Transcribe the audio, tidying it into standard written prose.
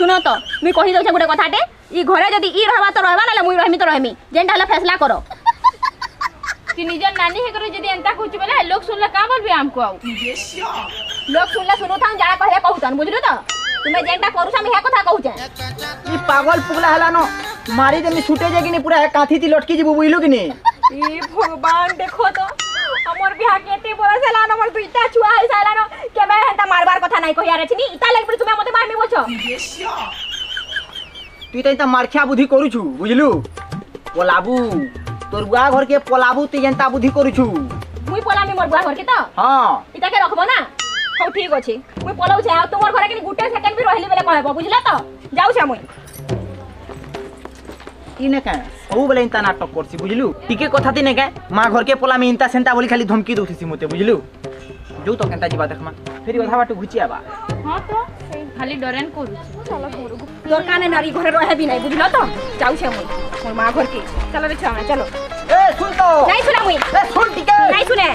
सुनो तो मुई कहि दउछे गोटे कथाटे ई घरे जदी ई रहबा तो रहबा ना मुई रहमी तो रहमी जेंटा हला फैसला करो ती निजर नानी हे करो जदी एंता कुछ बोले लोग सुनला का बोलबे हमको आउ लोग सुनला सुनो था जा कहे कहउतन बुझलु तो तुम्हें जेंटा करू हम हे कथा कहउछे ई पागल पुगला हला न मारी देमी छूटे जे कि नहीं पूरा काठी थी लटकी जीबू बुझलु कि नहीं ई भगवान देखो तो हमर बिहा केते बरस हला न हमर दुईटा छुआ है साला न के मैं हेंता मारबार कथा नहीं कहिया रे छिनी इता लाग तुम्हें मते मारमी बोछो तू तो मारखिया बुद्धि करू छु बुझलु पलाबू तोर बुआ घर के पलाबू तू जनता बुद्धि करू छु मुई पलामी मोर बुआ घर के तो हां इता के रखबो ना हो ठीक अछि मुई पलाउ छे आ तुमर घरे के गुटे सेकंड भी रहली बेले कहबो बुझला तो जाउ छे मुई इने का सब बेले इंता नाटक करसी बुझलु टिके कथा ती ने का मां घर के पलामी इंता सेंता बोली खाली धमकी दोसी मते बुझलु जो तो केंता जीवा देखमा फेरी ओधा बाटू घुचियाबा हां तो खाली डरेन करू चलो घरु तोर काने नारी घरे रहे भी नहीं बुझला तो जाउ छे मुई मोर मां घर के चलो रे छावा चलो ए सुन तो नहीं सुना मुई ए सुन टिके नहीं सुने